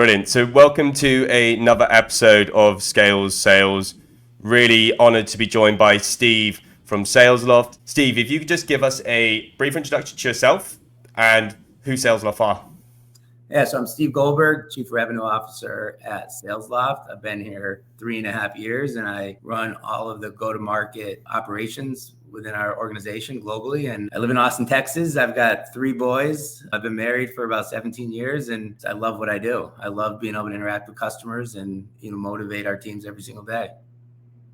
Brilliant. So welcome to another episode of Scales Sales. Really honored to be joined by Steve from Salesloft. Steve, if you could just give us a brief introduction to yourself and who Salesloft are. Yeah, so I'm Steve Goldberg, Chief Revenue Officer at Salesloft. I've been here 3.5 years and I run all of the go-to-market operations within our organization globally. And I live in Austin, Texas. I've got 3 boys. I've been married for about 17 years and I love what I do. I love being able to interact with customers and motivate our teams every single day.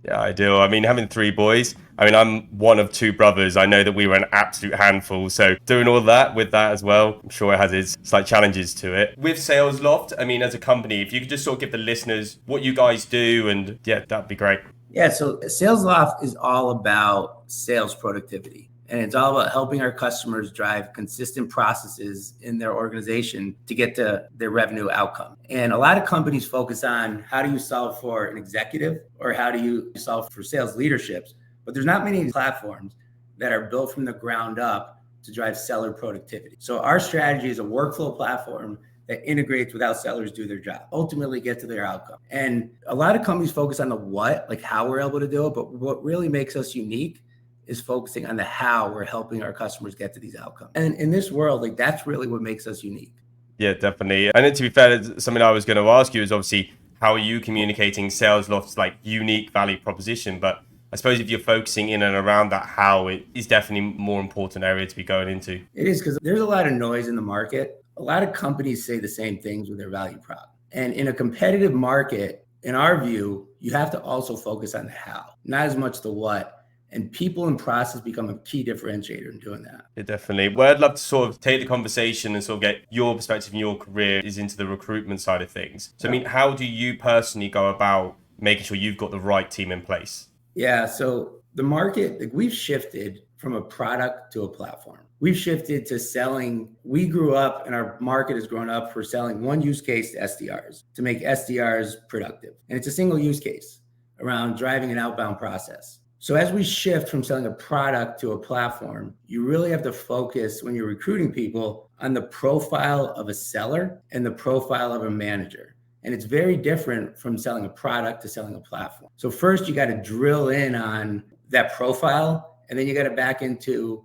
Yeah, I do. I mean, having 3 boys, I'm one of 2 brothers. I know that we were an absolute handful. So doing all that with that as well, I'm sure it has its slight challenges to it. With Salesloft, as a company, if you could just sort of give the listeners what you guys do, and yeah, that'd be great. Yeah, so Salesloft is all about sales productivity. And it's all about helping our customers drive consistent processes in their organization to get to their revenue outcome. And a lot of companies focus on how do you solve for an executive or how do you solve for sales leaderships. But there's not many platforms that are built from the ground up to drive seller productivity. So our strategy is a workflow platform that integrates without sellers do their job, ultimately get to their outcome. And a lot of companies focus on the what, like how we're able to do it. But what really makes us unique is focusing on the how we're helping our customers get to these outcomes. And in this world, that's really what makes us unique. Yeah, definitely. And to be fair, something I was going to ask you is obviously, how are you communicating Salesloft's unique value proposition? But I suppose if you're focusing in and around that how, it is definitely more important area to be going into. It is, because there's a lot of noise in the market. A lot of companies say the same things with their value prop. And in a competitive market, in our view, you have to also focus on the how, not as much the what. And people and process become a key differentiator in doing that. Yeah, definitely. Well, I'd love to sort of take the conversation and sort of get your perspective in your career is into the recruitment side of things. So, how do you personally go about making sure you've got the right team in place? Yeah, so the market, we've shifted from a product to a platform. We've shifted to selling. We grew up and our market has grown up for selling one use case to SDRs to make SDRs productive. And it's a single use case around driving an outbound process. So as we shift from selling a product to a platform, you really have to focus when you're recruiting people on the profile of a seller and the profile of a manager. And it's very different from selling a product to selling a platform. So first you got to drill in on that profile, and then you got to back into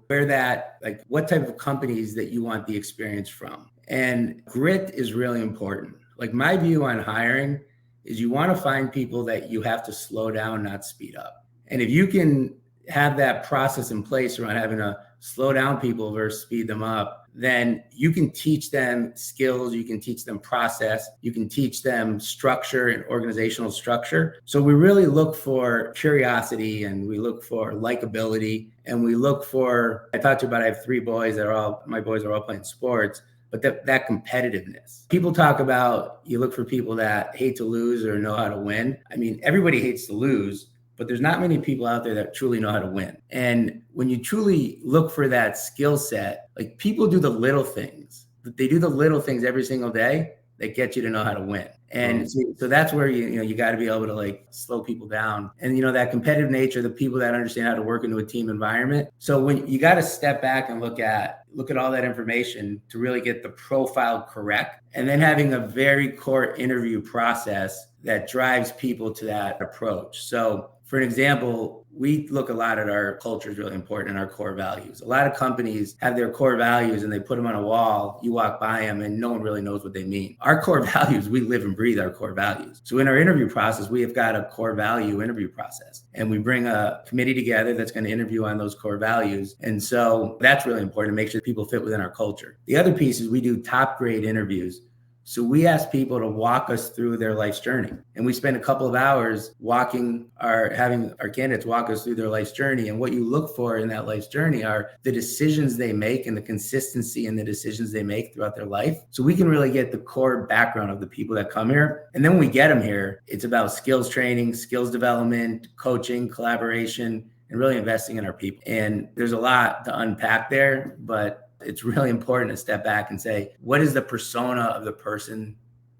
what type of companies that you want the experience from. And grit is really important. My view on hiring is you want to find people that you have to slow down, not speed up. And if you can have that process in place around having to slow down people versus speed them up, then you can teach them skills, you can teach them process, you can teach them structure and organizational structure. So we really look for curiosity and we look for likability and we look for, I talked to you about, I have 3 boys my boys are all playing sports, but that competitiveness. People talk about, you look for people that hate to lose or know how to win. Everybody hates to lose, but there's not many people out there that truly know how to win. And when you truly look for that skill set, people do the little things. They do the little things every single day that get you to know how to win. And so that's where you got to be able to slow people down. And that competitive nature, the people that understand how to work into a team environment. So when you got to step back and look at all that information to really get the profile correct, and then having a very core interview process that drives people to that approach. So for an example, we look a lot at our culture is really important and our core values. A lot of companies have their core values and they put them on a wall. You walk by them and no one really knows what they mean. Our core values, we live and breathe our core values. So in our interview process, we have got a core value interview process. And we bring a committee together that's going to interview on those core values. And so that's really important to make sure people fit within our culture. The other piece is we do top grade interviews. So we ask people to walk us through their life's journey. And we spend a couple of hours having our candidates walk us through their life's journey. And what you look for in that life's journey are the decisions they make and the consistency in the decisions they make throughout their life. So we can really get the core background of the people that come here. And then when we get them here, it's about skills training, skills development, coaching, collaboration, and really investing in our people. And there's a lot to unpack there, but it's really important to step back and say, what is the persona of the person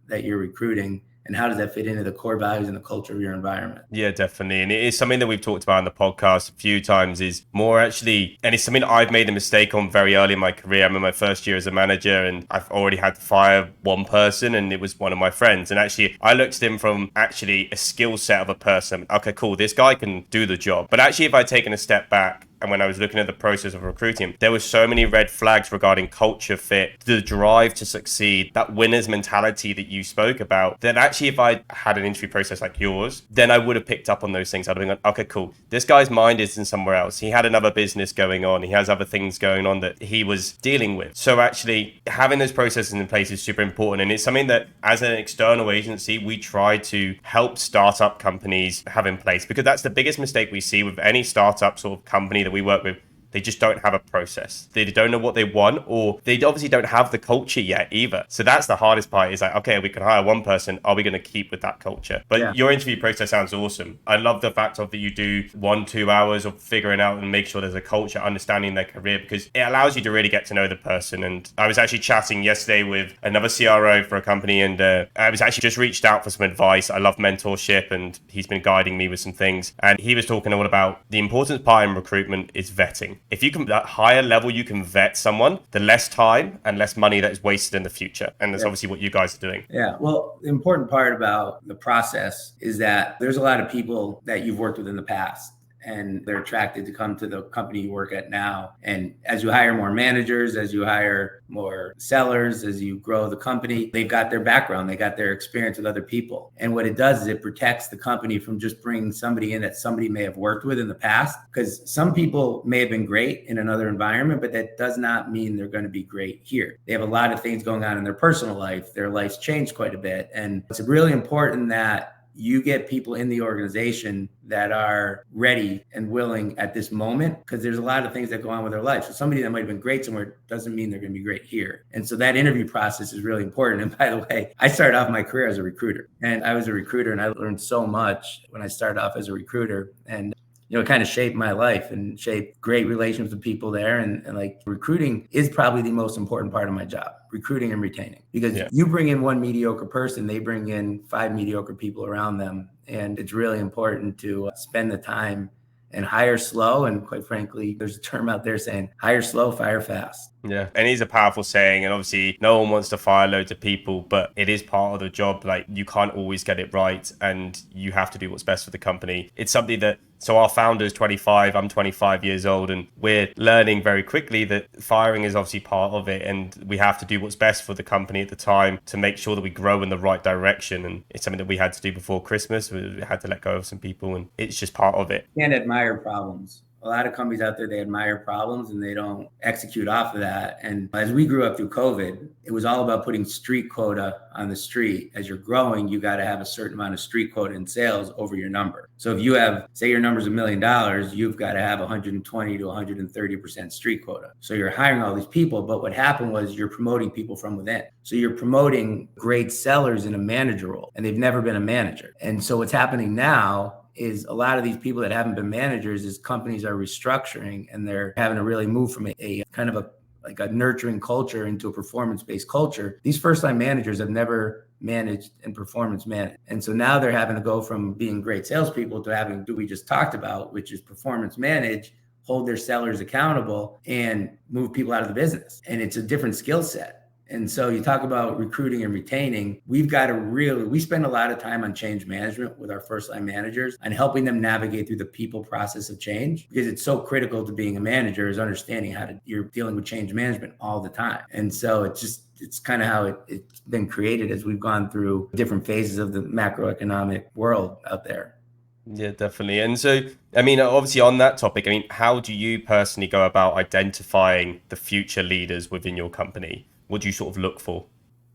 that you're recruiting? and how does that fit into the core values and the culture of your environment? Yeah, definitely. And it is something that we've talked about on the podcast a few times, is more actually, and it's something I've made a mistake on very early in my career. I'm in my first year as a manager and I've already had to fire one person, and it was one of my friends. And actually, I looked at him from actually a skill set of a person. Okay, cool. This guy can do the job. But actually, if I'd taken a step back, and when I was looking at the process of recruiting, there were so many red flags regarding culture fit, the drive to succeed, that winner's mentality that you spoke about, that actually if I had an interview process like yours, then I would have picked up on those things. I'd have been like, okay, cool. This guy's mind is in somewhere else. He had another business going on. He has other things going on that he was dealing with. So actually having those processes in place is super important. And it's something that as an external agency, we try to help startup companies have in place, because that's the biggest mistake we see with any startup sort of company that we work with. They just don't have a process. They don't know what they want, or they obviously don't have the culture yet either. So that's the hardest part, is like, okay, we can hire one person. Are we going to keep with that culture? But your interview process sounds awesome. I love the fact of that you do 1-2 hours of figuring out and make sure there's a culture, understanding their career, because it allows you to really get to know the person. And I was actually chatting yesterday with another CRO for a company, and I was actually just reached out for some advice. I love mentorship, and he's been guiding me with some things. And he was talking all about the important part in recruitment is vetting. If you can, at higher level, you can vet someone, the less time and less money that is wasted in the future. And that's obviously what you guys are doing. Yeah. Well, the important part about the process is that there's a lot of people that you've worked with in the past, and they're attracted to come to the company you work at now. And as you hire more managers, as you hire more sellers, as you grow the company, they've got their background, they got their experience with other people. And what it does is it protects the company from just bringing somebody in that somebody may have worked with in the past, because some people may have been great in another environment, but that does not mean they're going to be great here. They have a lot of things going on in their personal life. Their life's changed quite a bit. And it's really important that you get people in the organization that are ready and willing at this moment, because there's a lot of things that go on with their life. So somebody that might have been great somewhere doesn't mean they're going to be great here. And so that interview process is really important. And by the way, I started off my career as a recruiter, and I was a recruiter, and I learned so much when I started off as a recruiter. And it kind of shaped my life and shaped great relationships with people there. And like, recruiting is probably the most important part of my job, recruiting and retaining, because you bring in one mediocre person, they bring in 5 mediocre people around them. And it's really important to spend the time and hire slow. And quite frankly, there's a term out there saying hire slow, fire fast. Yeah. And it is a powerful saying. And obviously no one wants to fire loads of people, but it is part of the job. Like, you can't always get it right, and you have to do what's best for the company. It's something that, so our founder is 25, I'm 25 years old, and we're learning very quickly that firing is obviously part of it. And we have to do what's best for the company at the time to make sure that we grow in the right direction. And it's something that we had to do before Christmas. We had to let go of some people, and it's just part of it. You can't admire problems. A lot of companies out there, they admire problems and they don't execute off of that. And as we grew up through COVID, it was all about putting street quota on the street. As you're growing, you got to have a certain amount of street quota in sales over your number. So if you have, say your number's $1 million, you've got to have 120 to 130% street quota. So you're hiring all these people, but what happened was you're promoting people from within. So you're promoting great sellers in a manager role, and they've never been a manager. And so what's happening now is a lot of these people that haven't been managers, is companies are restructuring, and they're having to really move from a kind of a nurturing culture into a performance-based culture. These first-line managers have never managed and performance managed. And so now they're having to go from being great salespeople to having to do what we just talked about, which is performance manage, hold their sellers accountable, and move people out of the business. And it's a different skill set. And so you talk about recruiting and retaining. We spend a lot of time on change management with our first line managers and helping them navigate through the people process of change, because it's so critical to being a manager, is understanding you're dealing with change management all the time. And so it's kind of how it's been created as we've gone through different phases of the macroeconomic world out there. Yeah, definitely. And so, I mean, obviously on that topic, I mean, how do you personally go about identifying the future leaders within your company? What do you sort of look for?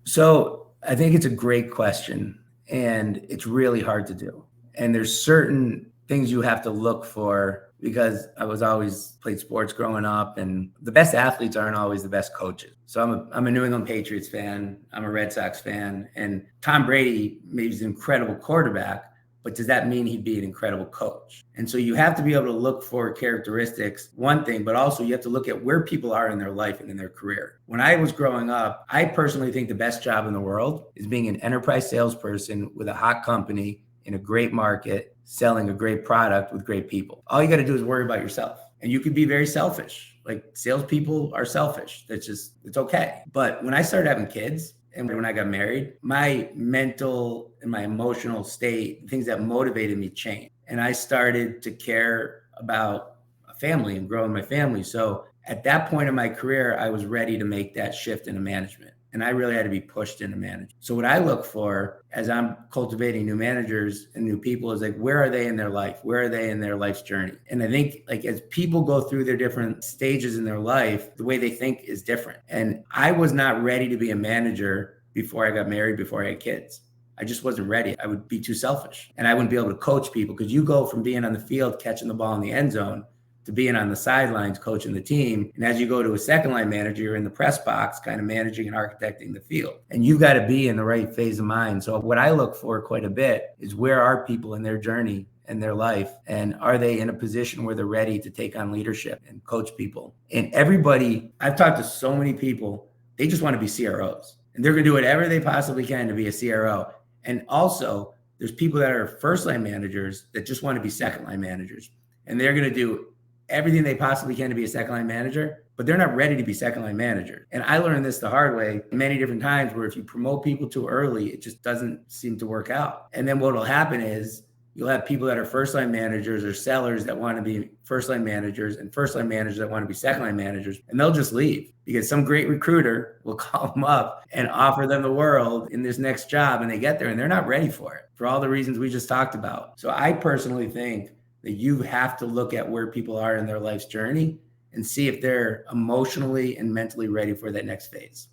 So I think it's a great question, and it's really hard to do. And there's certain things you have to look for, because I was always played sports growing up, and the best athletes aren't always the best coaches. So I'm a New England Patriots fan. I'm a Red Sox fan, and Tom Brady maybe is an incredible quarterback, but does that mean he'd be an incredible coach? And so you have to be able to look for characteristics, one thing, but also you have to look at where people are in their life and in their career. When I was growing up, I personally think the best job in the world is being an enterprise salesperson with a hot company in a great market, selling a great product with great people. All you got to do is worry about yourself. And you can be very selfish. Like salespeople are selfish. It's okay. But when I started having kids and when I got married, my mental and my emotional state, things that motivated me changed. And I started to care about a family and growing my family. So at that point in my career, I was ready to make that shift into management. And I really had to be pushed into management. So what I look for as I'm cultivating new managers and new people is like, where are they in their life? Where are they in their life's journey? And I think like as people go through their different stages in their life, the way they think is different. And I was not ready to be a manager before I got married, before I had kids. I just wasn't ready. I would be too selfish and I wouldn't be able to coach people because you go from being on the field, catching the ball in the end zone to being on the sidelines, coaching the team. And as you go to a second line manager, you're in the press box, kind of managing and architecting the field. And you've got to be in the right phase of mind. So what I look for quite a bit is where are people in their journey and their life? And are they in a position where they're ready to take on leadership and coach people? And everybody, I've talked to so many people, they just want to be CROs. And they're going to do whatever they possibly can to be a CRO. And also, there's people that are first line managers that just want to be second line managers. And they're going to do everything they possibly can to be a second line manager, but they're not ready to be second line manager. And I learned this the hard way many different times where if you promote people too early, it just doesn't seem to work out. And then what will happen is you'll have people that are first line managers or sellers that want to be first line managers and first line managers that want to be second line managers. And they'll just leave because some great recruiter will call them up and offer them the world in this next job. And they get there and they're not ready for it for all the reasons we just talked about. So I personally think that you have to look at where people are in their life's journey and see if they're emotionally and mentally ready for that next phase.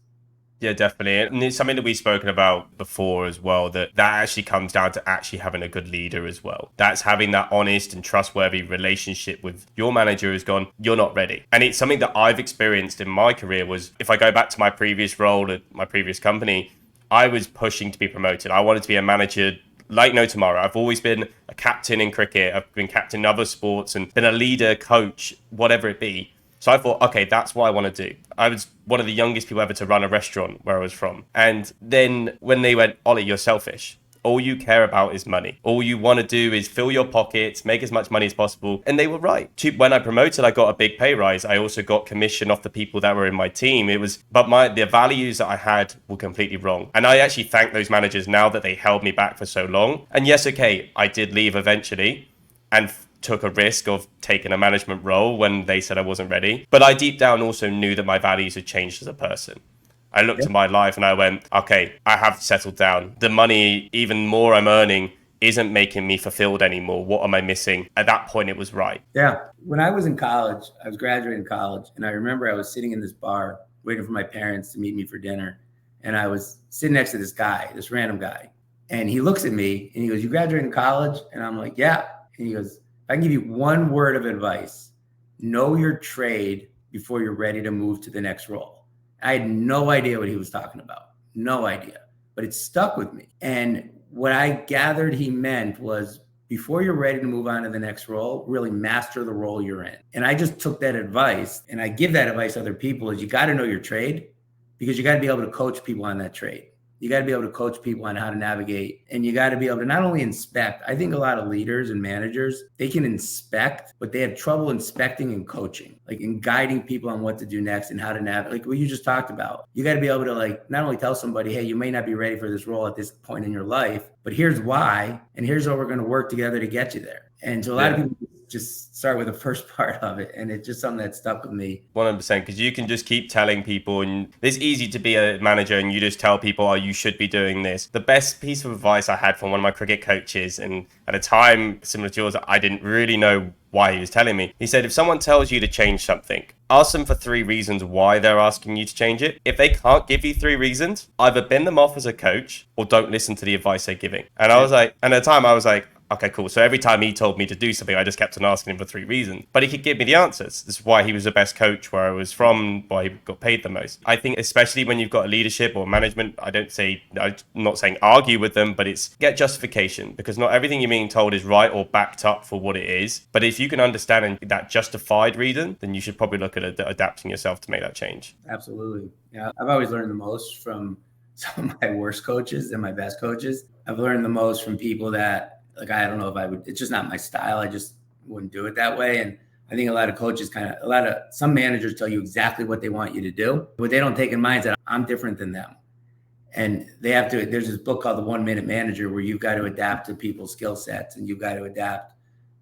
Yeah, definitely. And it's something that we've spoken about before as well, that actually comes down to actually having a good leader as well. That's having that honest and trustworthy relationship with your manager who's gone, you're not ready. And it's something that I've experienced in my career was, if I go back to my previous role at my previous company, I was pushing to be promoted. I wanted to be a manager like no tomorrow. I've always been a captain in cricket. I've been captain in other sports and been a leader, coach, whatever it be. So I thought, okay, that's what I want to do. I was one of the youngest people ever to run a restaurant where I was from. And then when they went, Ollie, you're selfish. All you care about is money. All you want to do is fill your pockets, make as much money as possible. And they were right. When I promoted, I got a big pay rise. I also got commission off the people that were in my team. But the values that I had were completely wrong. And I actually thank those managers now that they held me back for so long. And yes, okay, I did leave eventually and took a risk of taking a management role when they said I wasn't ready. But I deep down also knew that my values had changed as a person. I looked at my life and I went, okay, I have settled down. The money, even more I'm earning, isn't making me fulfilled anymore. What am I missing? At that point, it was right. Yeah. When I was in college, I was graduating college, and I remember I was sitting in this bar waiting for my parents to meet me for dinner. And I was sitting next to this guy, this random guy. And he looks at me and he goes, you graduated college? And I'm like, yeah. And he goes, if I can give you one word of advice, know your trade before you're ready to move to the next role. I had no idea what he was talking about. No idea. But it stuck with me. And what I gathered he meant was before you're ready to move on to the next role, really master the role you're in. And I just took that advice, and I give that advice to other people, is you got to know your trade because you got to be able to coach people on that trade. You got to be able to coach people on how to navigate, and you got to be able to not only inspect. I think a lot of leaders and managers, they can inspect, but they have trouble inspecting and coaching, like in guiding people on what to do next and how to navigate, like what you just talked about. You got to be able to like not only tell somebody, hey, you may not be ready for this role at this point in your life, but here's why, and here's how we're going to work together to get you there. And so a lot of people just start with the first part of it, and it's just something that stuck with me 100%, because you can just keep telling people, and it's easy to be a manager and you just tell people, oh, you should be doing this. The best piece of advice I had from one of my cricket coaches, and at a time similar to yours, I didn't really know why he was telling me. He said, if someone tells you to change something, ask them for 3 reasons why they're asking you to change it. If they can't give you 3 reasons, either bin them off as a coach or don't listen to the advice they're giving. And I was like, and at the time I was like, okay, cool. So every time he told me to do something, I just kept on asking him for 3 reasons. But he could give me the answers. This is why he was the best coach where I was from, why he got paid the most. I think especially when you've got a leadership or management, I'm not saying argue with them, but it's get justification, because not everything you're being told is right or backed up for what it is. But if you can understand that justified reason, then you should probably look at adapting yourself to make that change. Absolutely. Yeah. I've always learned the most from some of my worst coaches and my best coaches. I've learned the most from people that, like, I don't know if I would, it's just not my style. I just wouldn't do it that way. And I think a lot of coaches some managers tell you exactly what they want you to do. What they don't take in mind is that I'm different than them. And there's this book called The 1 Minute Manager, where you've got to adapt to people's skill sets and you've got to adapt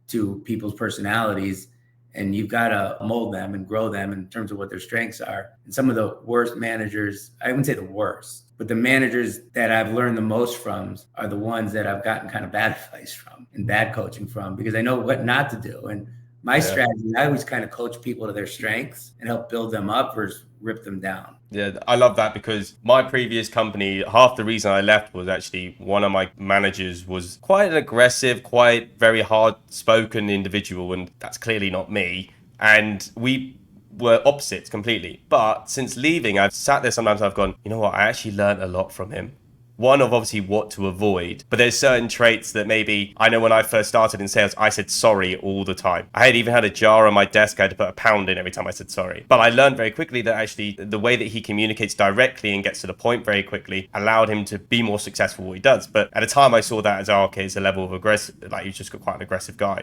to people's personalities, and you've got to mold them and grow them in terms of what their strengths are. And some of the worst managers, I wouldn't say the worst, but the managers that I've learned the most from are the ones that I've gotten kind of bad advice from and bad coaching from, because I know what not to do. And my strategy, I always kind of coach people to their strengths and help build them up versus rip them down. Yeah, I love that, because my previous company, half the reason I left was actually one of my managers was quite an aggressive, quite very hard spoken individual. And that's clearly not me. And we were opposites completely. But since leaving, I've sat there sometimes, I've gone, you know what, I actually learned a lot from him. One of obviously what to avoid, but there's certain traits that maybe I know when I first started in sales, I said sorry all the time. I had even had a jar on my desk. I had to put a pound in every time I said sorry. But I learned very quickly that actually the way that he communicates directly and gets to the point very quickly allowed him to be more successful at what he does. But at the time I saw that as, oh, okay, it's a level of aggressive, like he's just got quite an aggressive guy.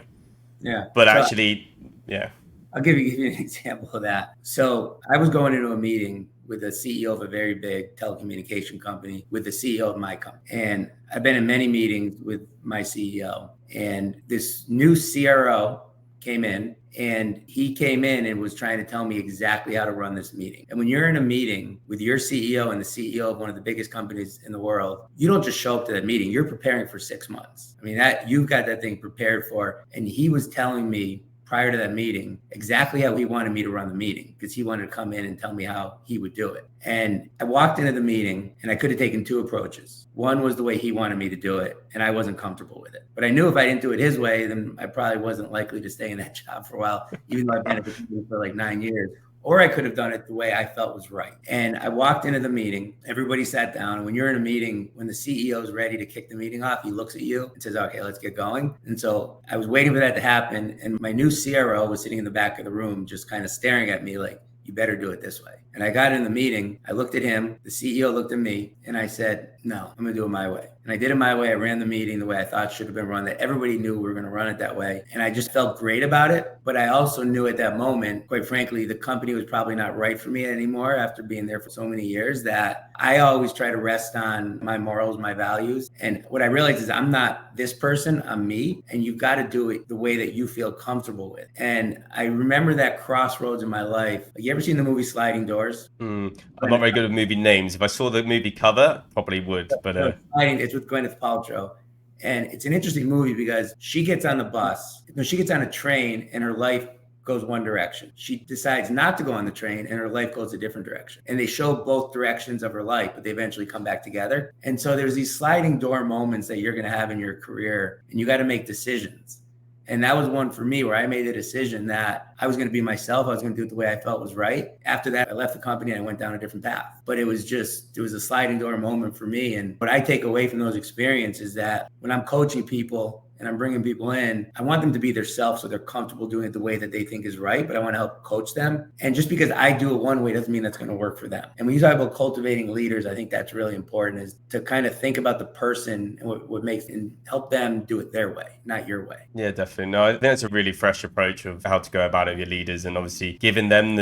Yeah. But so actually, yeah. I'll give you an example of that. So I was going into a meeting with the CEO of a very big telecommunication company, with the CEO of my company. And I've been in many meetings with my CEO. And this new CRO came in, and he came in and was trying to tell me exactly how to run this meeting. And when you're in a meeting with your CEO and the CEO of one of the biggest companies in the world, you don't just show up to that meeting. You're preparing for 6 months. I mean, that you've got that thing prepared for. And he was telling me prior to that meeting exactly how he wanted me to run the meeting, because he wanted to come in and tell me how he would do it. And I walked into the meeting and I could have taken 2 approaches. One was the way he wanted me to do it, and I wasn't comfortable with it. But I knew if I didn't do it his way, then I probably wasn't likely to stay in that job for a while, even though I've been at the company for like 9 years. Or I could have done it the way I felt was right. And I walked into the meeting, everybody sat down. And when you're in a meeting, when the CEO is ready to kick the meeting off, he looks at you and says, okay, let's get going. And so I was waiting for that to happen. And my new CRO was sitting in the back of the room, just kind of staring at me like, you better do it this way. And I got in the meeting, I looked at him, the CEO looked at me, and I said, no, I'm gonna do it my way. And I did it my way. I ran the meeting the way I thought it should have been run, that everybody knew we were gonna run it that way. And I just felt great about it. But I also knew at that moment, quite frankly, the company was probably not right for me anymore after being there for so many years, that I always try to rest on my morals, my values. And what I realized is I'm not this person, I'm me. And you've got to do it the way that you feel comfortable with. And I remember that crossroads in my life. You ever seen the movie Sliding Doors? I'm not very good at movie names. If I saw the movie cover, probably would. But it's with Gwyneth Paltrow. And it's an interesting movie because she gets on the bus. No, she gets on a train and her life goes one direction. She decides not to go on the train and her life goes a different direction. And they show both directions of her life, but they eventually come back together. And so there's these sliding door moments that you're going to have in your career, and you got to make decisions. And that was one for me where I made a decision that I was going to be myself. I was going to do it the way I felt was right. After that, I left the company and I went down a different path. But it was a sliding door moment for me. And what I take away from those experiences is that when I'm coaching people and I'm bringing people in, I want them to be their self so they're comfortable doing it the way that they think is right, but I want to help coach them. And just because I do it one way doesn't mean that's going to work for them. And when you talk about cultivating leaders, I think that's really important, is to kind of think about the person and what makes, and help them do it their way, not your way. Yeah, definitely. No, I think it's a really fresh approach of how to go about it with your leaders, and obviously giving them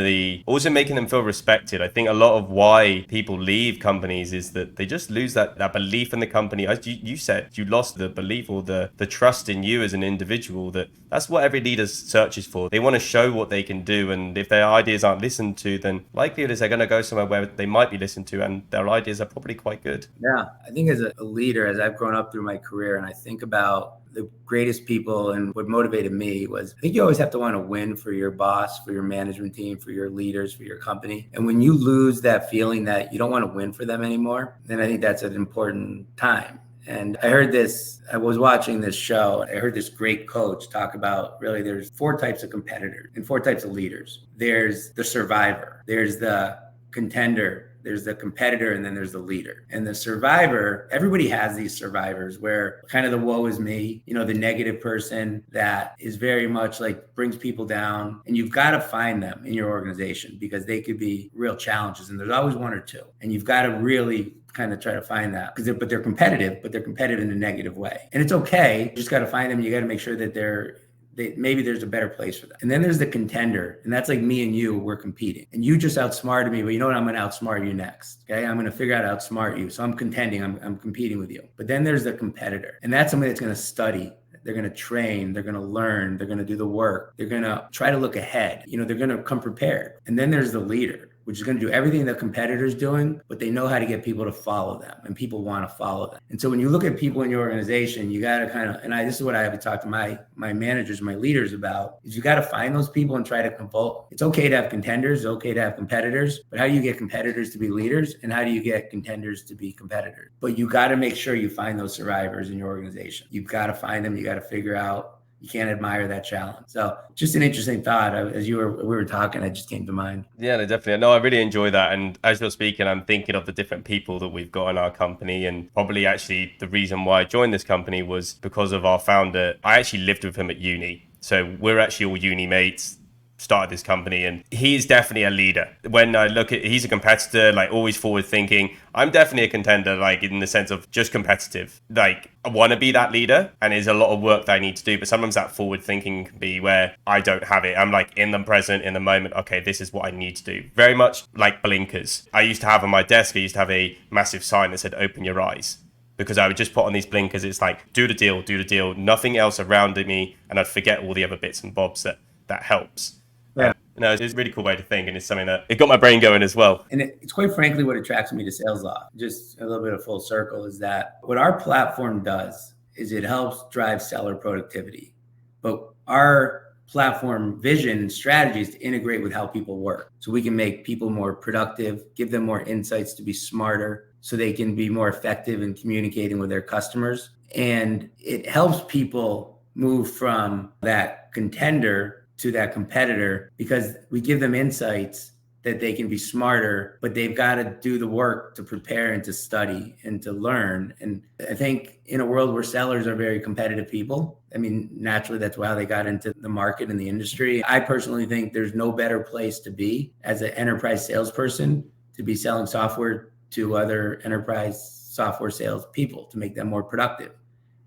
also making them feel respected. I think a lot of why people leave companies is that they just lose that belief in the company. As you said, you lost the belief or the trust in you as an individual. That's what every leader searches for. They want to show what they can do, and if their ideas aren't listened to, then likelihood is they're going to go somewhere where they might be listened to and their ideas are probably quite good. Yeah, I think as a leader, as I've grown up through my career, and I think about the greatest people and what motivated me was, I think you always have to want to win for your boss, for your management team, for your leaders, for your company. And when you lose that feeling that you don't want to win for them anymore, then I think that's an important time. And I heard this, I was watching this show. I heard this great coach talk about really there's 4 types of competitors and 4 types of leaders. There's the survivor, there's the contender, there's the competitor, and then there's the leader. And the survivor, everybody has these survivors where kind of the woe is me, the negative person that is very much like brings people down. And you've got to find them in your organization because they could be real challenges. And there's always 1 or 2. And you've got to really kind of try to find that because they're competitive, but they're competitive in a negative way. And it's okay. You just got to find them. You got to make sure that maybe there's a better place for them. And then there's the contender. And that's like me and you, we're competing. And you just outsmarted me, but you know what? I'm going to outsmart you next. Okay. I'm going to figure out how to outsmart you. So I'm contending. I'm competing with you. But then there's the competitor. And that's somebody that's going to study. They're going to train. They're going to learn. They're going to do the work. They're going to try to look ahead. They're going to come prepared. And then there's the leader, which is going to do everything the competitor's doing, but they know how to get people to follow them and people want to follow them. And so when you look at people in your organization, you got to kind of, this is what I have to talk to my managers, my leaders about, is you got to find those people and try to convert. It's okay to have contenders, it's okay to have competitors, but how do you get competitors to be leaders and how do you get contenders to be competitors? But you got to make sure you find those survivors in your organization. You've got to find them. You got to figure out. You can't admire that challenge. So just an interesting thought. As we were talking, it just came to mind. Yeah, no, definitely. No, I really enjoy that. And as you're speaking, I'm thinking of the different people that we've got in our company. And probably actually the reason why I joined this company was because of our founder. I actually lived with him at uni. So we're actually all uni mates. Started this company and he's definitely a leader. When I look at, he's a competitor, like always forward thinking. I'm definitely a contender, like in the sense of just competitive. Like I want to be that leader and there's a lot of work that I need to do, but sometimes that forward thinking can be where I don't have it. I'm like in the present, in the moment. Okay, this is what I need to do. Very much like blinkers. I used to have on my desk, I used to have a massive sign that said, "Open your eyes." Because I would just put on these blinkers. It's like, do the deal, nothing else around me. And I'd forget all the other bits and bobs that helps. Yeah. It's a really cool way to think, and it's something that it got my brain going as well. And it's quite frankly what attracts me to Salesloft. Just a little bit of full circle is that what our platform does is it helps drive seller productivity. But our platform vision and strategy is to integrate with how people work. So we can make people more productive, give them more insights to be smarter so they can be more effective in communicating with their customers. And it helps people move from that contender to that competitor because we give them insights that they can be smarter, but they've got to do the work to prepare and to study and to learn. And I think in a world where sellers are very competitive people, naturally, that's how they got into the market and the industry. I personally think there's no better place to be as an enterprise salesperson to be selling software to other enterprise software sales people to make them more productive.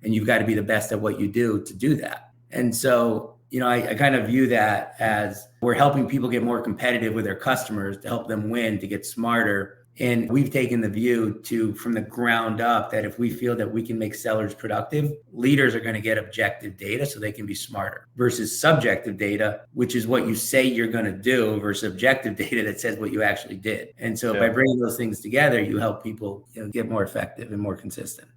And you've got to be the best at what you do to do that. And so I kind of view that as we're helping people get more competitive with their customers to help them win, to get smarter. And we've taken the view from the ground up that if we feel that we can make sellers productive, leaders are going to get objective data so they can be smarter versus subjective data, which is what you say you're going to do versus objective data that says what you actually did. And so by bringing those things together, you help people get more effective and more consistent.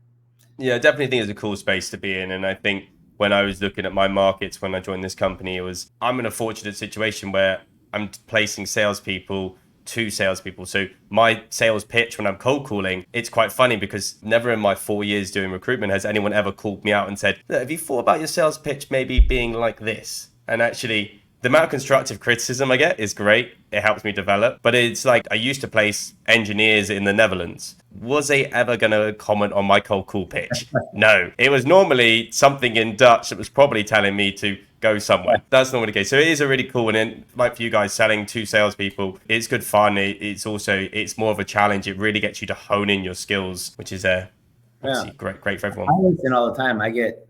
Yeah, I definitely think it's a cool space to be in. And I think when I was looking at my markets when I joined this company, I'm in a fortunate situation where I'm placing salespeople to salespeople. So my sales pitch when I'm cold calling, it's quite funny because never in my 4 years doing recruitment has anyone ever called me out and said, "Have you thought about your sales pitch maybe being like this?" And actually, the amount of constructive criticism I get is great. It helps me develop. But it's like I used to place engineers in the Netherlands. Was they ever going to comment on my cold call pitch? No. It was normally something in Dutch that was probably telling me to go somewhere. That's normally the case. So it is a really cool. And then, like for you guys selling to salespeople, it's good fun. It's more of a challenge. It really gets you to hone in your skills, which is great for everyone. I listen all the time. I get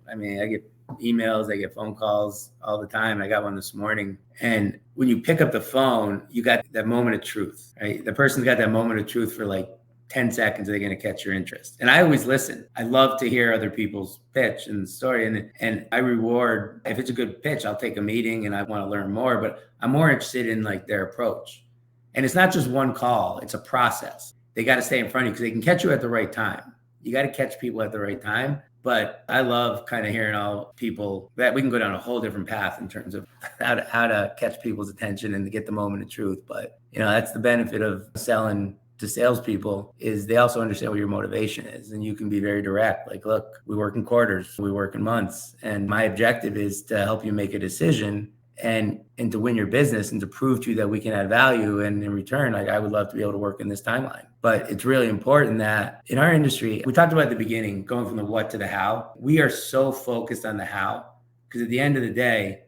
emails, I get phone calls all the time. I got one this morning. And when you pick up the phone, you got that moment of truth, right? The person's got that moment of truth for like 10 seconds. They're going to catch your interest. And I always listen. I love to hear other people's pitch and story. And I reward, if it's a good pitch, I'll take a meeting and I want to learn more, but I'm more interested in like their approach. And it's not just one call. It's a process. They got to stay in front of you because they can catch you at the right time. You got to catch people at the right time. But I love kind of hearing all people that we can go down a whole different path in terms of how to catch people's attention and to get the moment of truth. But, that's the benefit of selling to salespeople is they also understand what your motivation is. And you can be very direct. Like, look, we work in quarters, we work in months. And my objective is to help you make a decision and to win your business and to prove to you that we can add value. And in return, like, I would love to be able to work in this timeline. But it's really important that in our industry, we talked about at the beginning, going from the what to the how. We are so focused on the how because at the end of the day,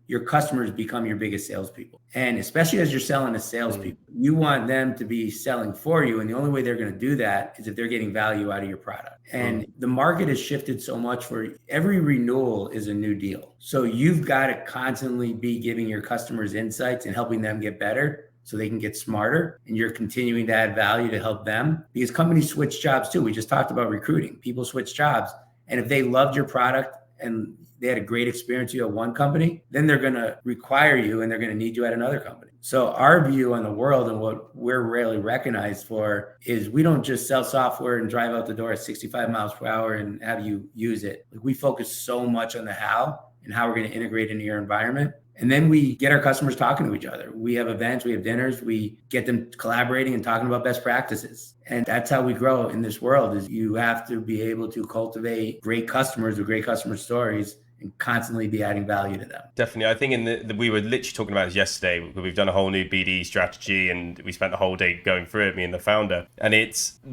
your customers become your biggest salespeople. And especially as you're selling to salespeople, you want them to be selling for you. And the only way they're going to do that is if they're getting value out of your product. And the market has shifted so much where every renewal is a new deal. So you've got to constantly be giving your customers insights and helping them get better so they can get smarter. And you're continuing to add value to help them because companies switch jobs too. We just talked about recruiting. People switch jobs. And if they loved your product and they had a great experience you at one company, then they're going to require you and they're going to need you at another company. So our view on the world and what we're really recognized for is we don't just sell software and drive out the door at 65 miles per hour and have you use it. Like, we focus so much on the how and how we're going to integrate into your environment. And then we get our customers talking to each other. We have events, we have dinners, we get them collaborating and talking about best practices. And that's how we grow in this world is you have to be able to cultivate great customers with great customer stories and constantly be adding value to them. Definitely. I think we were literally talking about this yesterday. We've done a whole new BD strategy and we spent the whole day going through it, me and the founder. And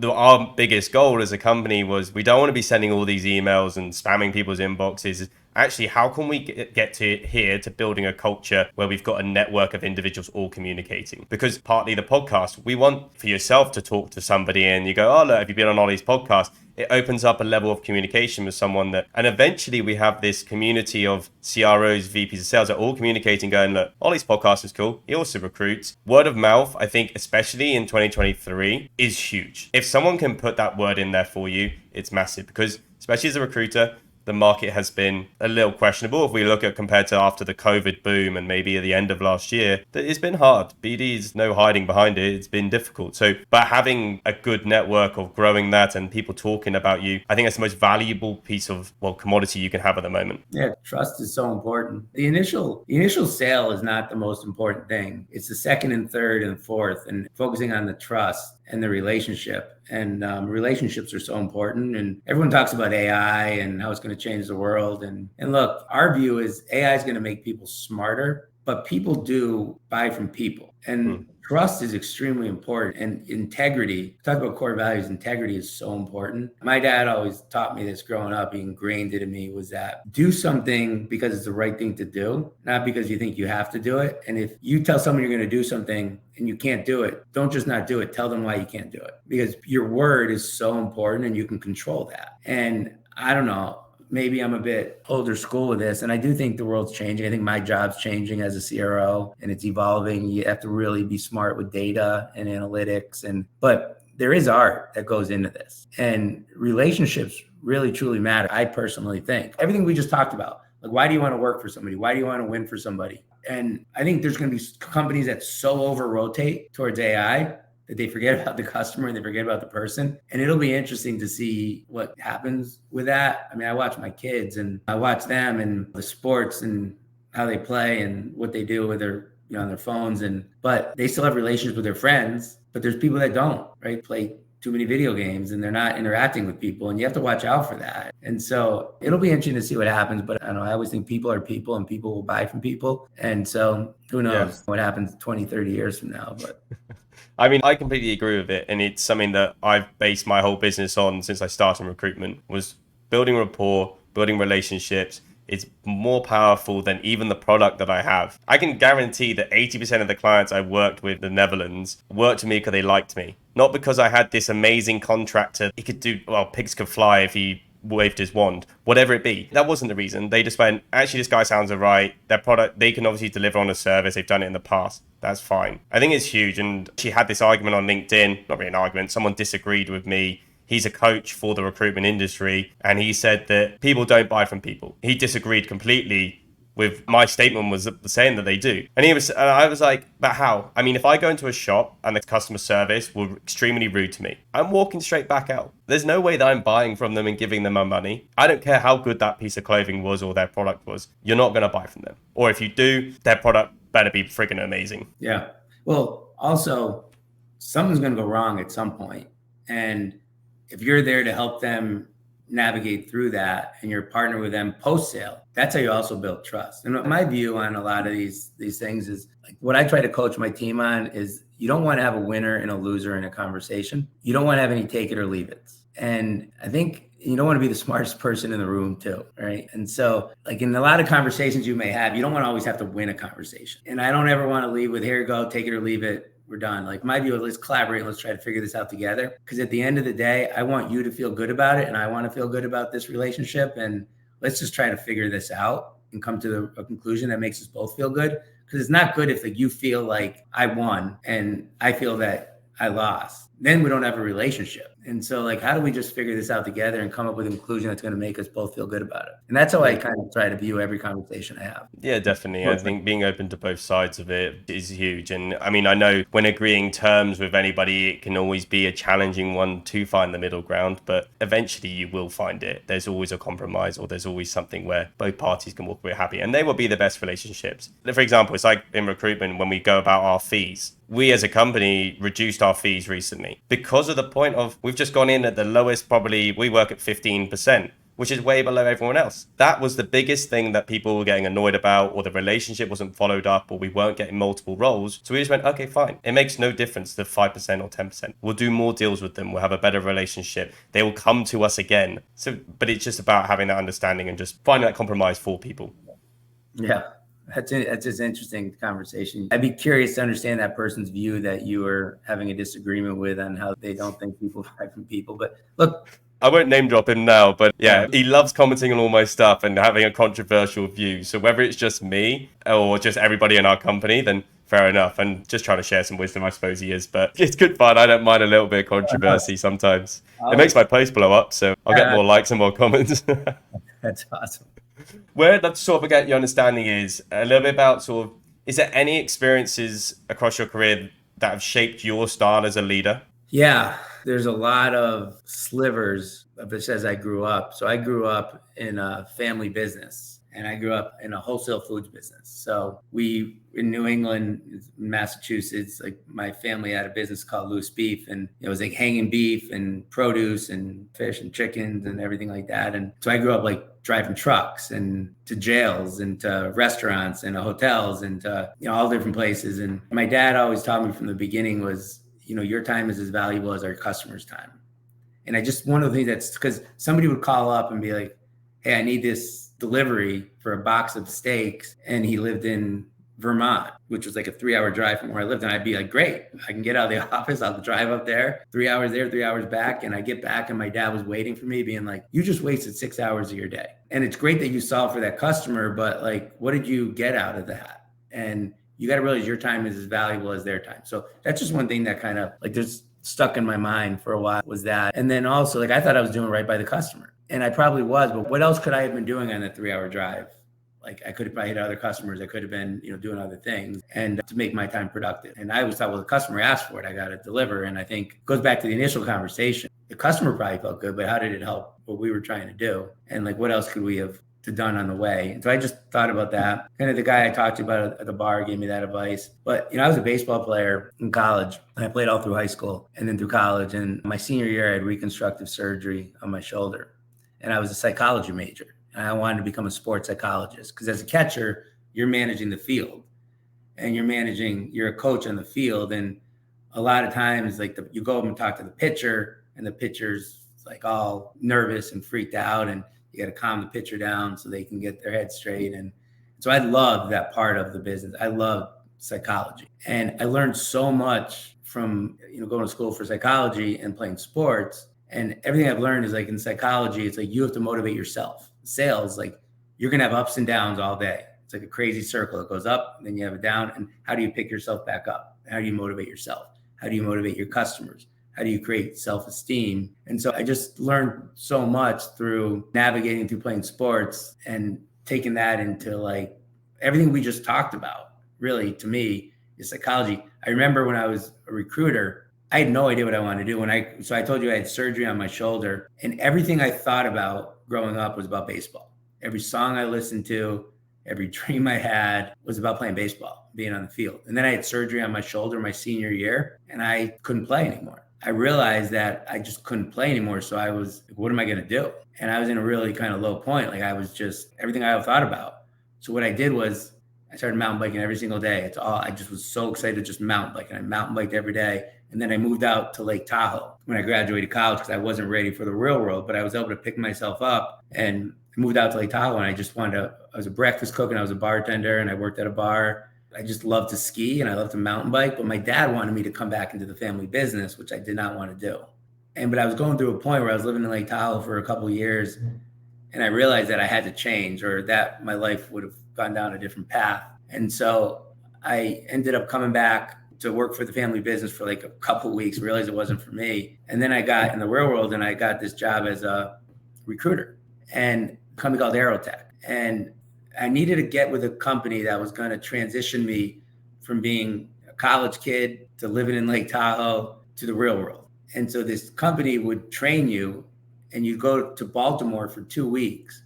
our biggest goal as a company was we don't want to be sending all these emails and spamming people's inboxes. Actually, how can we get to building a culture where we've got a network of individuals all communicating? Because partly the podcast, we want for yourself to talk to somebody and you go, oh, look, have you been on Ollie's podcast? It opens up a level of communication with someone and eventually we have this community of CROs, VPs of sales that are all communicating, going, look, Ollie's podcast is cool. He also recruits. Word of mouth, I think, especially in 2023, is huge. If someone can put that word in there for you, it's massive because especially as a recruiter, the market has been a little questionable. If we look at compared to after the COVID boom and maybe at the end of last year, it's been hard. BD is no hiding behind it. It's been difficult. So, but having a good network of growing that and people talking about you, I think that's the most valuable piece of, commodity you can have at the moment. Yeah, trust is so important. The initial sale is not the most important thing. It's the second and third and fourth, and focusing on the trust and the relationship. And relationships are so important. And everyone talks about AI and how it's going to change the world. And look, our view is AI is going to make people smarter, but people do buy from people. And trust is extremely important. And integrity, talk about core values, integrity is so important. My dad always taught me this growing up. He ingrained it in me was that do something because it's the right thing to do, not because you think you have to do it. And if you tell someone you're going to do something and you can't do it, don't just not do it. Tell them why you can't do it because your word is so important and you can control that. And I don't know, maybe I'm a bit older school with this. And I do think the world's changing. I think my job's changing as a CRO and it's evolving. You have to really be smart with data and analytics. But there is art that goes into this. And relationships really, truly matter. I personally think everything we just talked about, like, why do you want to work for somebody? Why do you want to win for somebody? And I think there's going to be companies that so over rotate towards AI that they forget about the customer and they forget about the person. And it'll be interesting to see what happens with that. I mean, I watch my kids and I watch them and the sports and how they play and what they do with their, on their phones. But they still have relationships with their friends, but there's people that don't, right? Play too many video games and they're not interacting with people and you have to watch out for that. And so it'll be interesting to see what happens, but I don't know, I always think people are people and people will buy from people. And so who knows what happens 20, 30 years from now, but I mean, I completely agree with it. And it's something that I've based my whole business on since I started recruitment was building rapport, building relationships. It's more powerful than even the product that I have. I can guarantee that 80% of the clients I worked with in the Netherlands worked with me because they liked me. Not because I had this amazing contractor. He could do, pigs could fly if he waved his wand, whatever it be. That wasn't the reason. They just went, actually, this guy sounds all right. Their product, they can obviously deliver on a service. They've done it in the past. That's fine. I think it's huge. And she had this argument on LinkedIn, not really an argument. Someone disagreed with me. He's a coach for the recruitment industry. And he said that people don't buy from people. He disagreed completely with my statement was saying that they do. And I was like, but how? I mean, if I go into a shop and the customer service were extremely rude to me, I'm walking straight back out. There's no way that I'm buying from them and giving them my money. I don't care how good that piece of clothing was or their product was. You're not going to buy from them. Or if you do, their product better be friggin' amazing. Yeah. Well, also, something's going to go wrong at some point. And if you're there to help them navigate through that and you're partner with them post sale, that's how you also build trust. And my view on a lot of these things is like what I try to coach my team on is you don't want to have a winner and a loser in a conversation. You don't want to have any take it or leave it. And I think you don't want to be the smartest person in the room too, right? And so like in a lot of conversations you may have, you don't want to always have to win a conversation. And I don't ever want to leave with here you go, take it or leave it. We're done. Like my view is let's collaborate. Let's try to figure this out together. Because at the end of the day, I want you to feel good about it. And I want to feel good about this relationship. And let's just try to figure this out and come to a conclusion that makes us both feel good. Because it's not good if like you feel like I won and I feel that I lost. Then we don't have a relationship. And so like, how do we just figure this out together and come up with a conclusion that's going to make us both feel good about it? And that's how I kind of try to view every conversation I have. Yeah, definitely. I think being open to both sides of it is huge. And I mean, I know when agreeing terms with anybody, it can always be a challenging one to find the middle ground, but eventually you will find it. There's always a compromise, or there's always something where both parties can walk away happy, and they will be the best relationships. For example, it's like in recruitment, when we go about our fees, we as a company reduced our fees recently because of the point of we've just gone in at the lowest, probably we work at 15%, which is way below everyone else. That was the biggest thing that people were getting annoyed about, or the relationship wasn't followed up, or we weren't getting multiple roles. So we just went, okay, fine. It makes no difference to 5% or 10%. We'll do more deals with them. We'll have a better relationship. They will come to us again. So, but it's just about having that understanding and just finding that compromise for people. Yeah. That's just interesting conversation. I'd be curious to understand that person's view that you were having a disagreement with on how they don't think people buy from people. But look, I won't name drop him now, but yeah, he loves commenting on all my stuff and having a controversial view. So whether it's just me or just everybody in our company, then fair enough. And just trying to share some wisdom, I suppose he is. But it's good fun. I don't mind a little bit of controversy sometimes. It makes my post blow up, so I'll get more likes and more comments. That's awesome. Where I'd love to sort of get your understanding is a little bit about sort of, is there any experiences across your career that have shaped your style as a leader? Yeah, there's a lot of slivers of this as I grew up. So I grew up in a family business and I grew up in a wholesale foods business. So we in New England, Massachusetts, like my family had a business called Loose Beef, and it was like hanging beef and produce and fish and chickens and everything like that. And so I grew up like driving trucks and to jails and to restaurants and to hotels and to, all different places. And my dad always taught me from the beginning was, your time is as valuable as our customers' time. And I just, one of the things that's because somebody would call up and be like, hey, I need this delivery for a box of steaks. And he lived in Vermont, which was like a 3-hour drive from where I lived. And I'd be like, great, I can get out of the office. I'll drive up there, 3 hours there, 3 hours back. And I get back and my dad was waiting for me being like, you just wasted 6 hours of your day. And it's great that you solved for that customer, but like, what did you get out of that? And you got to realize your time is as valuable as their time. So that's just one thing that kind of like just stuck in my mind for a while was that. And then also like, I thought I was doing right by the customer and I probably was, but what else could I have been doing on that 3-hour drive? Like I could have probably hit other customers. I could have been, doing other things and to make my time productive. And I always thought, well, the customer asked for it. I got to deliver. And I think it goes back to the initial conversation. The customer probably felt good, but how did it help what we were trying to do? And like, what else could we have done on the way? And so I just thought about that. Kind of the guy I talked to about at the bar gave me that advice. But, I was a baseball player in college and I played all through high school and then through college. And my senior year, I had reconstructive surgery on my shoulder and I was a psychology major. And I wanted to become a sports psychologist because as a catcher, you're managing the field and you're a coach on the field. And a lot of times like you go up and talk to the pitcher and the pitcher's like all nervous and freaked out and you got to calm the pitcher down so they can get their head straight. And so I love that part of the business. I love psychology. And I learned so much from, going to school for psychology and playing sports. And everything I've learned is like in psychology, it's like you have to motivate yourself. Sales, like you're going to have ups and downs all day. It's like a crazy circle. It goes up, then you have a down. And how do you pick yourself back up? How do you motivate yourself? How do you motivate your customers? How do you create self-esteem? And so I just learned so much through navigating through playing sports and taking that into like everything we just talked about, really, to me, is psychology. I remember when I was a recruiter, I had no idea what I wanted to do. So I told you I had surgery on my shoulder and everything I thought about growing up was about baseball. Every song I listened to, every dream I had was about playing baseball, being on the field. And then I had surgery on my shoulder my senior year, and I couldn't play anymore. I realized that I just couldn't play anymore. So I was, what am I going to do? And I was in a really kind of low point. Like I was just everything I ever thought about. So what I did was I started mountain biking every single day. It's all, I just was so excited to just mountain bike. And I mountain biked every day. And then I moved out to Lake Tahoe when I graduated college because I wasn't ready for the real world, but I was able to pick myself up and moved out to Lake Tahoe. And I just wanted to, I was a breakfast cook and I was a bartender and I worked at a bar. I just love to ski and I love to mountain bike, but my dad wanted me to come back into the family business, which I did not want to do. But I was going through a point where I was living in Lake Tahoe for a couple of years and I realized that I had to change or that my life would have gone down a different path. And so I ended up coming back to work for the family business for like a couple of weeks, realized it wasn't for me. And then I got in the real world and I got this job as a recruiter and a company called Aerotech. And I needed to get with a company that was going to transition me from being a college kid to living in Lake Tahoe to the real world. And so this company would train you and you'd go to Baltimore for 2 weeks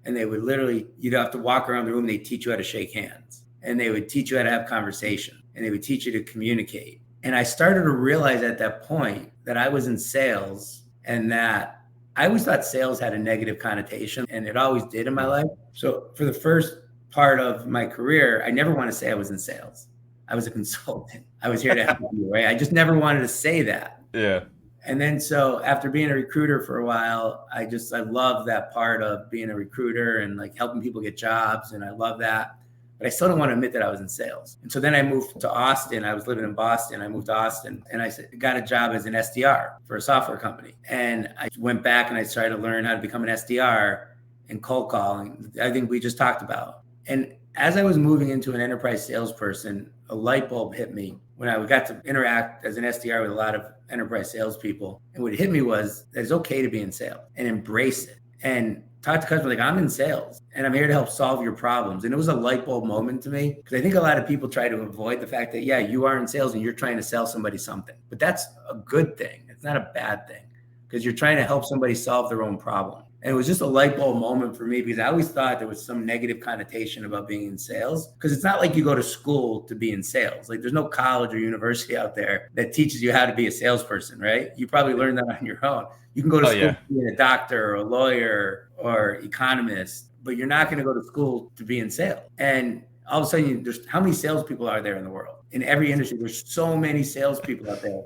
and they would literally, you'd have to walk around the room. They'd teach you how to shake hands and they would teach you how to have conversation and they would teach you to communicate. And I started to realize at that point that I was in sales and that I always thought sales had a negative connotation and it always did in my life. So for the first part of my career, I never want to say I was in sales. I was a consultant. I was here to help you, right? I just never wanted to say that. Yeah. And then so after being a recruiter for a while, I love that part of being a recruiter and like helping people get jobs. And I love that. But I still don't want to admit that I was in sales. And so then I moved to Austin. I was living in Boston. I moved to Austin and I got a job as an SDR for a software company. And I went back and I started to learn how to become an SDR and cold calling. I think we just talked about. And as I was moving into an enterprise salesperson, a light bulb hit me when I got to interact as an SDR with a lot of enterprise salespeople. And what hit me was that it's okay to be in sales and embrace it. And talk to customers like, I'm in sales and I'm here to help solve your problems. And it was a light bulb moment to me because I think a lot of people try to avoid the fact that, yeah, you are in sales and you're trying to sell somebody something, but that's a good thing. It's not a bad thing because you're trying to help somebody solve their own problem. And it was just a light bulb moment for me because I always thought there was some negative connotation about being in sales because it's not like you go to school to be in sales. Like there's no college or university out there that teaches you how to be a salesperson, right? You probably learned that on your own. You can go to school to be a doctor or a lawyer or economist, but you're not going to go to school to be in sales. And all of a sudden, there's how many salespeople are there in the world? In every industry, there's so many salespeople out there,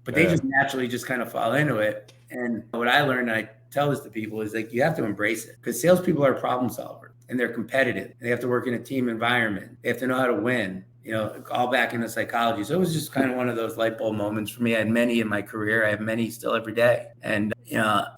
but they just naturally just kind of fall into it. And what I learned, and I tell this to people, is like you have to embrace it because salespeople are problem solvers and they're competitive. They have to work in a team environment. They have to know how to win, all back into psychology. So it was just kind of one of those light bulb moments for me. I had many in my career. I have many still every day. And,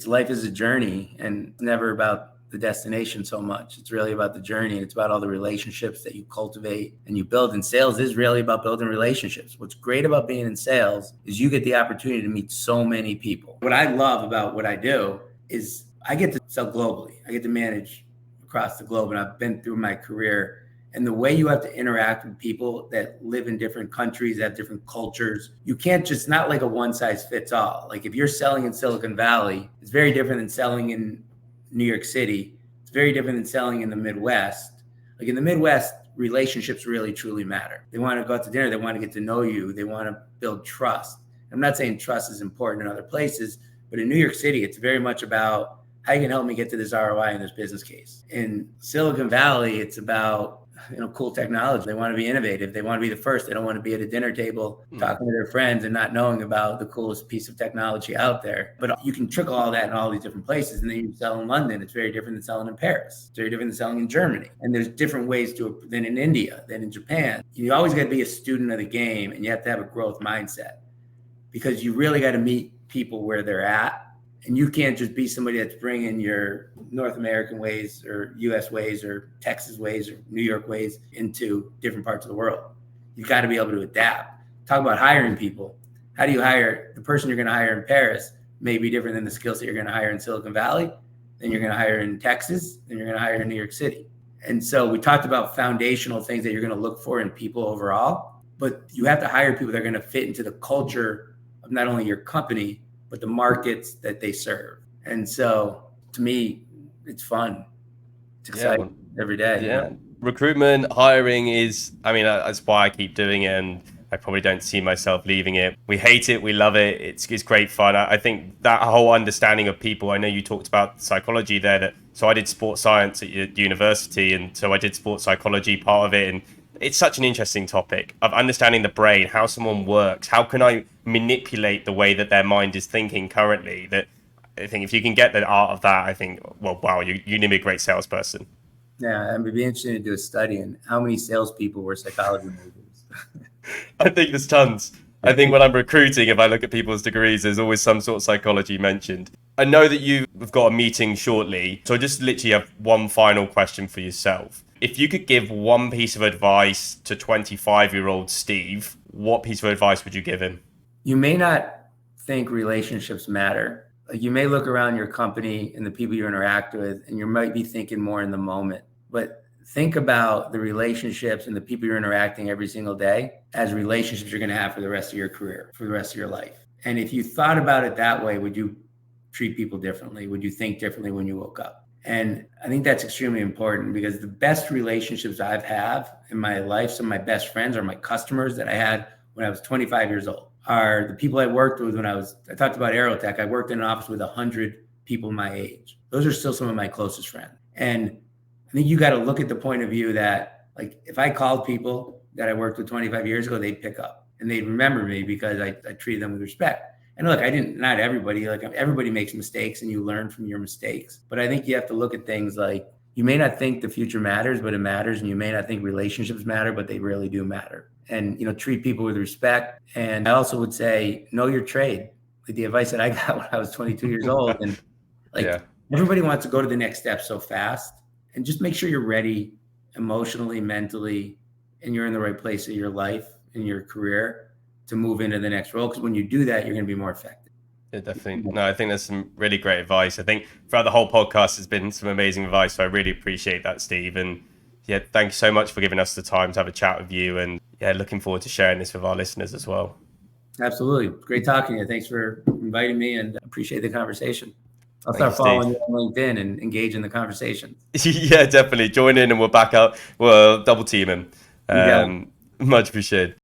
life is a journey and it's never about the destination so much. It's really about the journey and it's about all the relationships that you cultivate and you build. And sales is really about building relationships. What's great about being in sales is you get the opportunity to meet so many people. What I love about what I do is I get to sell globally. I get to manage across the globe. And I've been through my career and the way you have to interact with people that live in different countries, have different cultures, you can't just, not like a one size fits all. Like if you're selling in Silicon Valley, it's very different than selling in New York City. It's very different than selling in the Midwest. Like in the Midwest, relationships really, truly matter. They want to go out to dinner. They want to get to know you. They want to build trust. I'm not saying trust is important in other places, but in New York City, it's very much about how you can help me get to this ROI in this business case. In Silicon Valley, it's about cool technology. They want to be innovative. They want to be the first. They don't want to be at a dinner table talking to their friends and not knowing about the coolest piece of technology out there. But you can trickle all that in all these different places. And then you sell in London. It's very different than selling in Paris. It's very different than selling in Germany. And there's different ways than in India, than in Japan. You always got to be a student of the game and you have to have a growth mindset because you really got to meet people where they're at. And you can't just be somebody that's bringing your North American ways or US ways or Texas ways or New York ways into different parts of the world. You've got to be able to adapt. Talk about hiring people. How do you hire? The person you're going to hire in Paris may be different than the skill set you're going to hire in Silicon Valley, then you're going to hire in Texas, then you're going to hire in New York City. And so we talked about foundational things that you're going to look for in people overall, but you have to hire people that are going to fit into the culture of not only your company, but the markets that they serve. And so to me, it's fun. It's exciting every day. Yeah. Recruitment, hiring is, I mean, that's why I keep doing it, and I probably don't see myself leaving it. We hate it, we love it. It's great fun. I think that whole understanding of people. I know you talked about psychology there. So I did sports science at university, and so I did sports psychology part of it, and it's such an interesting topic of understanding the brain, how someone works, how can I manipulate the way that their mind is thinking currently. That I think if you can get the art of that, I think, well, wow, you need to be a great salesperson. Yeah, and it'd be interesting to do a study in how many salespeople were psychology majors. I think there's tons. I think when I'm recruiting, if I look at people's degrees, there's always some sort of psychology mentioned. I know that you've got a meeting shortly, so I just literally have one final question for yourself. If you could give one piece of advice to 25-year-old Steve, what piece of advice would you give him? You may not think relationships matter. Like, you may look around your company and the people you interact with, and you might be thinking more in the moment. But think about the relationships and the people you're interacting every single day as relationships you're going to have for the rest of your career, for the rest of your life. And if you thought about it that way, would you treat people differently? Would you think differently when you woke up? And I think that's extremely important, because the best relationships I've had in my life, some of my best friends, are my customers that I had when I was 25 years old, are the people I worked with when I talked about Aerotech. I worked in an office with 100 people my age. Those are still some of my closest friends. And I think you got to look at the point of view that, like, if I called people that I worked with 25 years ago, they'd pick up and they'd remember me because I treated them with respect. And look, not everybody, like, everybody makes mistakes and you learn from your mistakes. But I think you have to look at things like, you may not think the future matters, but it matters. And you may not think relationships matter, but they really do matter. And, treat people with respect. And I also would say, know your trade. Like the advice that I got when I was 22 years old. And everybody wants to go to the next step so fast. And just make sure you're ready emotionally, mentally, and you're in the right place in your life, in your career, to move into the next role. Because when you do that, you're going to be more effective. Yeah, definitely. No, I think there's some really great advice. I think throughout the whole podcast has been some amazing advice. So I really appreciate that, Steve. And yeah, thank you so much for giving us the time to have a chat with you. And yeah, looking forward to sharing this with our listeners as well. Absolutely. Great talking to you. Thanks for inviting me, and appreciate the conversation. I'll start following you on LinkedIn and engage in the conversation. Yeah, definitely. Join in and we'll back up. We'll double team him. Much appreciated.